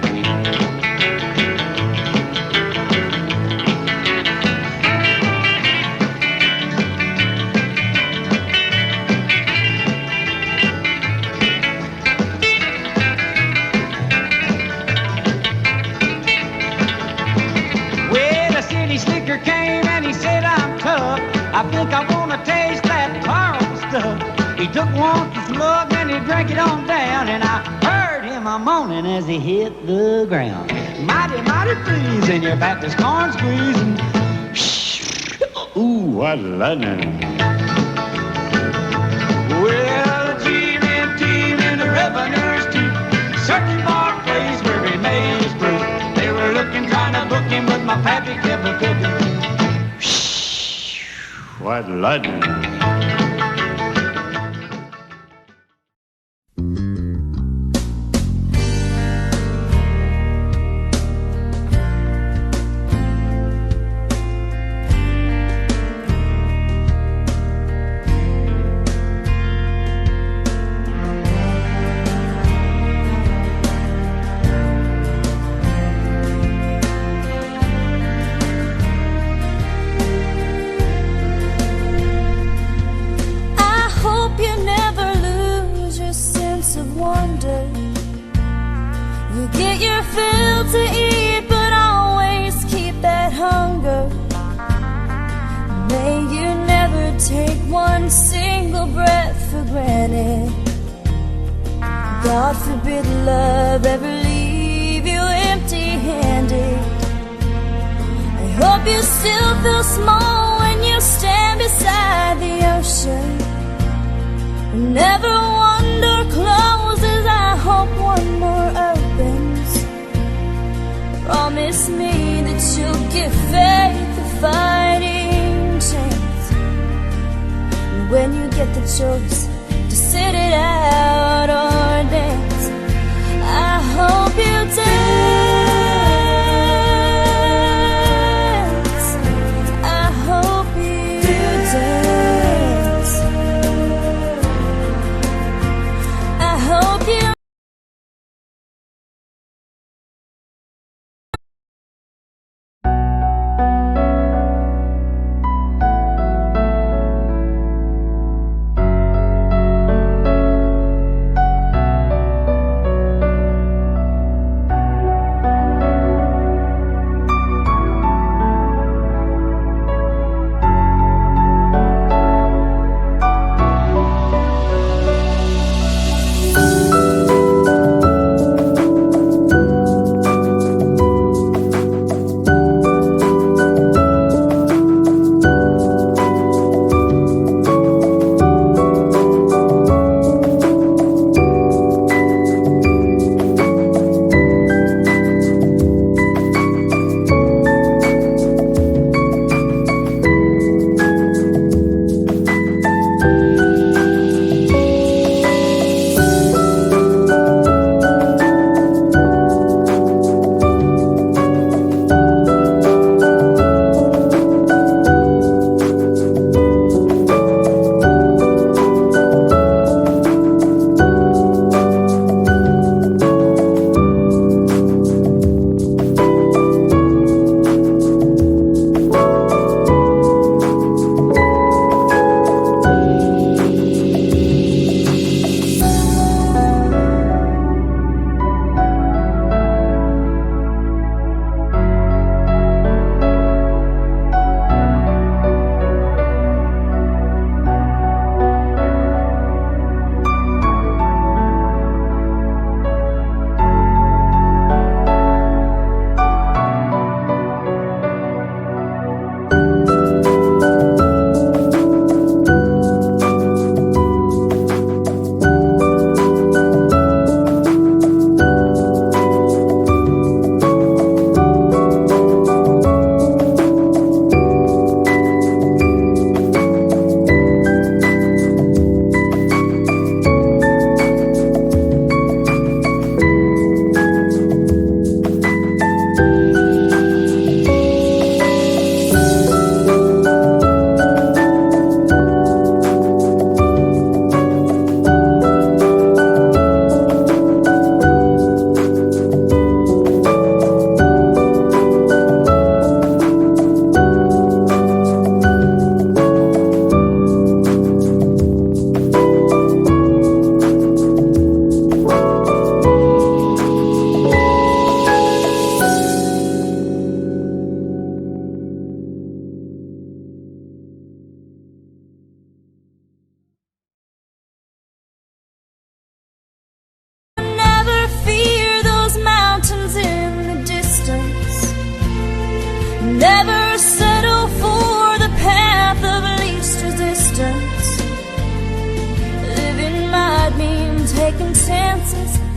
Came and he said, I'm tough. I think I want to taste that horrible stuff. He took one slug and he drank it on down, and I heard him a moaning as he hit the ground. Mighty, mighty pleasing, your Baptist corn squeezing. Ooh, what lightning. Well, the G-men team and the revenues too, searching for a place where he made his brew. They were looking, trying to book him, but my pappy kept a cooking. What lightning. God forbid love ever leave you empty-handed. I hope you still feel small when you stand beside the ocean. Whenever one door closes, I hope one more opens. Promise me that you'll give faith a fighting chance. And when you get the choice to sit it out or dance, I hope you dance. I hope you dance. I hope you.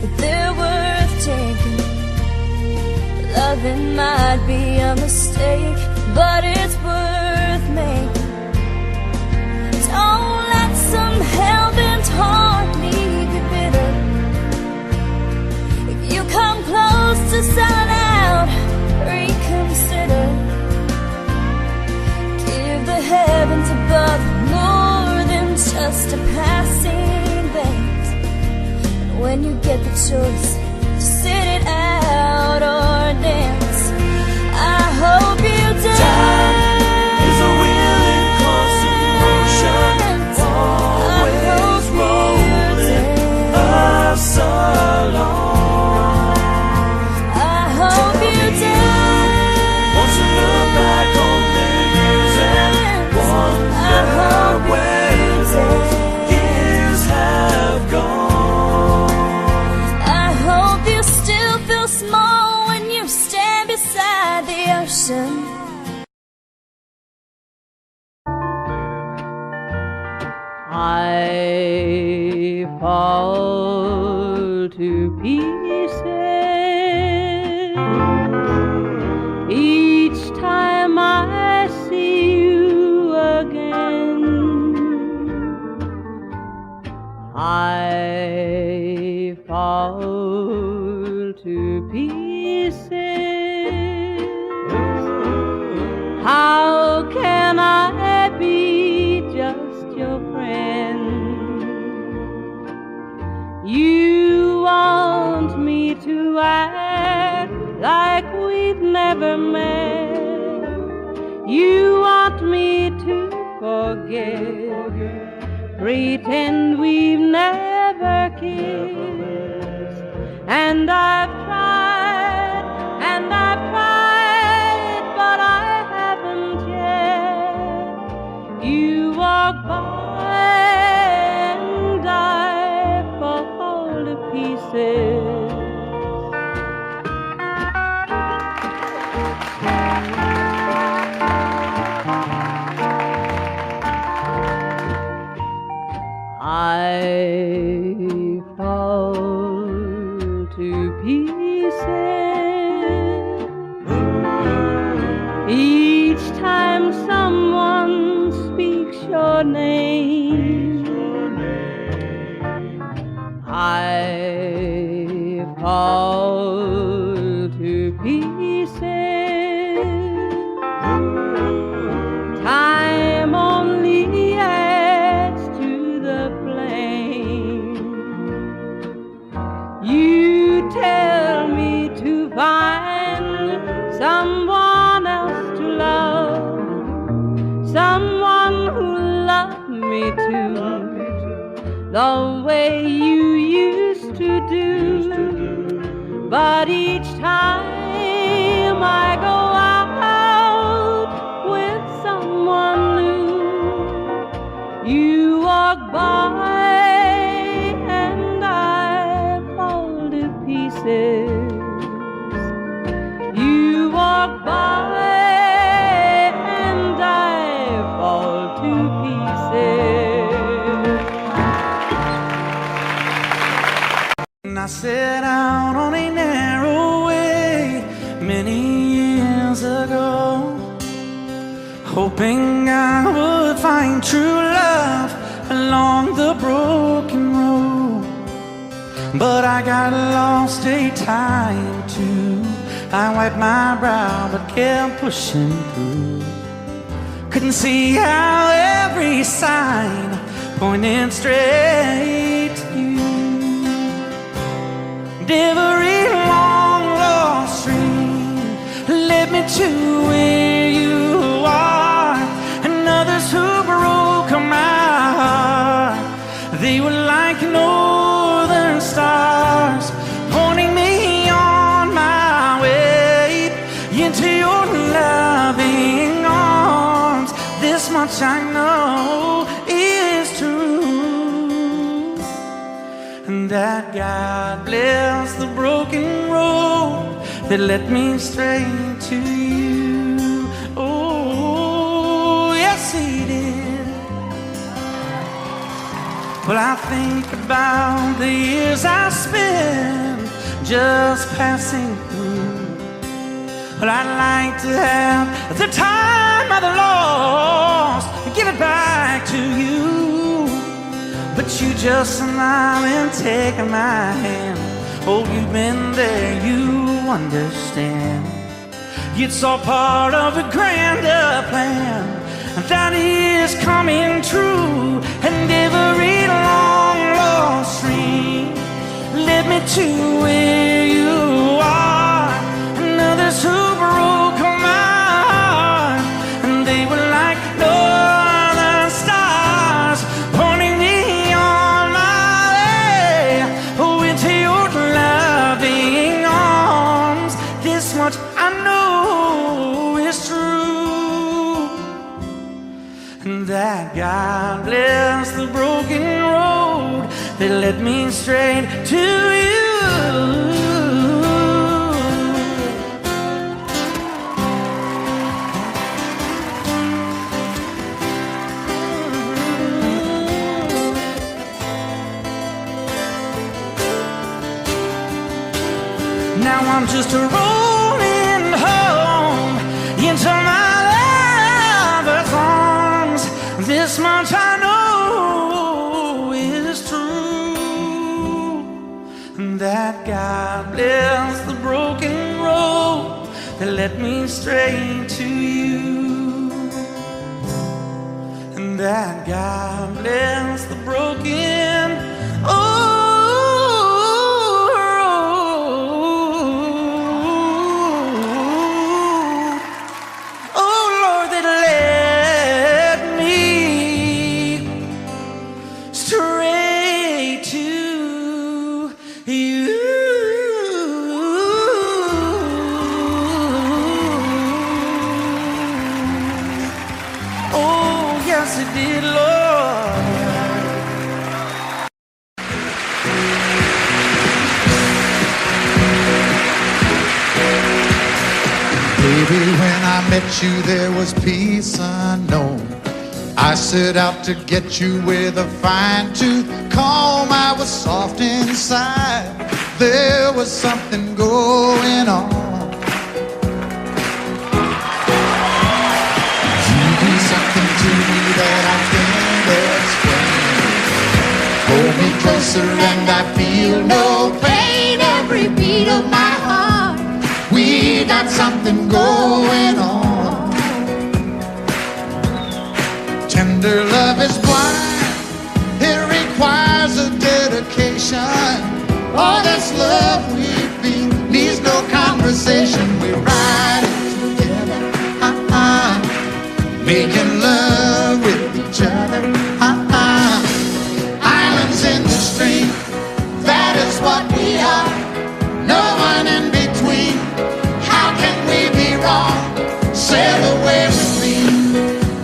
but they're worth taking. Loving might be a mistake, but it's worth making. Don't let some hell-bent heart leave you bitter. If you come close to selling out, reconsider. Give the heavens above more than just a passing glance. And when you get the choice to sit it out or dance, I hope you dance. Time is a willing constant motion, always rolling us along. I hope you dance. Once you look back on the years and wonder where those years have gone. I hope you still feel small when you stand beside the ocean. I fall to pieces each time I see you again. I fall to pieces. How can I be just your friend? You want me to act like we've never met. You want me to forget, pretend we've never kissed. And I've tried, but I haven't yet. You walk by and I fall to pieces. I fall to pieces each time someone speaks your name. I fall to pieces. Time only adds to the flame. You tell me to find someone else to love, someone who loved me too, the way you used to do. But each time I go out with someone new, you walk by and I fall to pieces. You walk by and I fall to pieces. And I set out on a narrow way many years ago, hoping I would find true love along the broken road. But I got lost a time or two. I wiped my brow but kept pushing through. Couldn't see how every sign pointed straight to you. Every long lost stream led me to where you are, and others who broke my heart, they were like northern stars, pointing me on my way into your loving arms. This much I know is true, and that God bless the broken road that led me straight to you. Oh, yes, He did. Well, I think about the years I spent just passing through. Well, I'd like to have the time I've lost and give it back to you. But you just smile and take my hand. Oh, you've been there, you understand. It's all part of a grander plan that is coming true. And every long lost dream led me to where you are. And others who broke my heart, and they were like northern stars pointing me on my way. Oh, into your loving arms. This much I know is true, and that God bless the broken road that led me straight to you. Now I'm just rolling home into my lover's arms. This much I know is true, and that God bless the broken road that led me straight to you, and that God bless the broken road. Baby, when I met you, there was peace unknown. I set out to get you with a fine-tooth comb. I was soft inside. There was something going on. You do something to me that I can't explain. Hold me closer and I feel no pain. Every beat of my heart, we got something going on. Tender love is blind. It requires a dedication. All this love we feel needs no conversation. We're riding together, making love with each other, Islands in the stream, that is what we are. No one in between. How can we be wrong? Sail away with me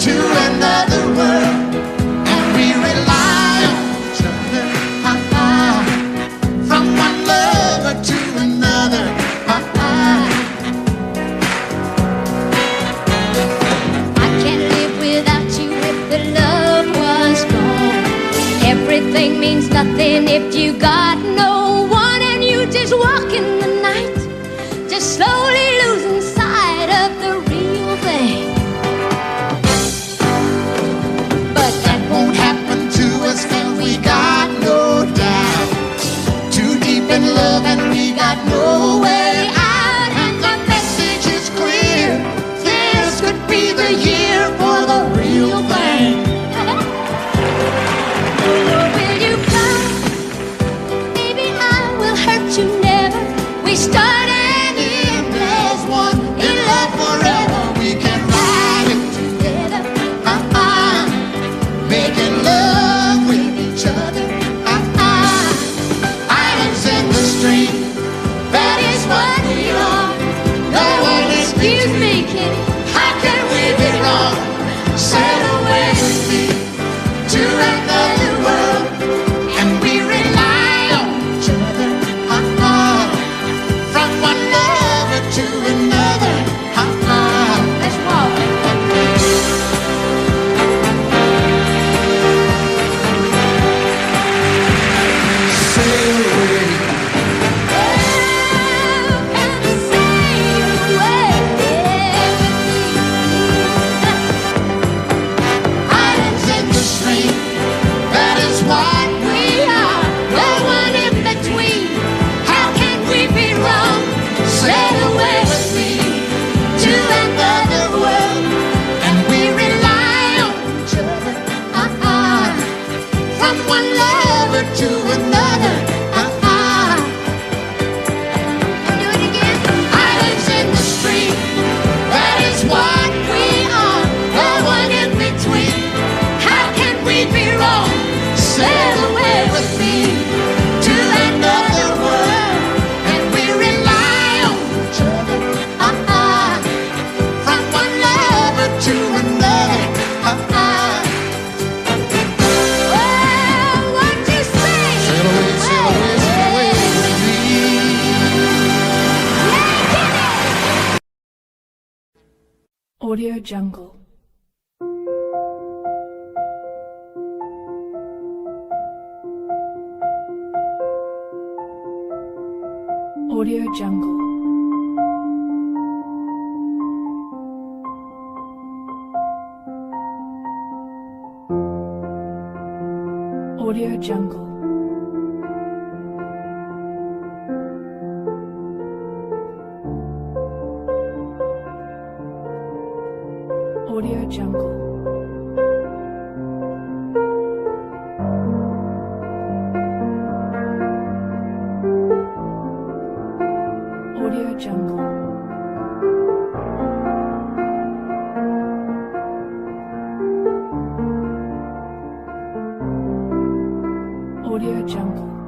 to another world, and we rely on each other, from one lover to another, I can't live without you if the love was gone. Everything means nothing if you got no one, and you just walk in the night, just slowly losing sight of the real thing. but that won't happen to us, and we got no doubt. Too deep in love and we got no way out, and the message is clear. This could be the year for the real thing. Will you come? Baby, Audio Jungle. Audio Jungle. Audio Jungle. Audio Jungle. Audio Jungle. Audio Jungle.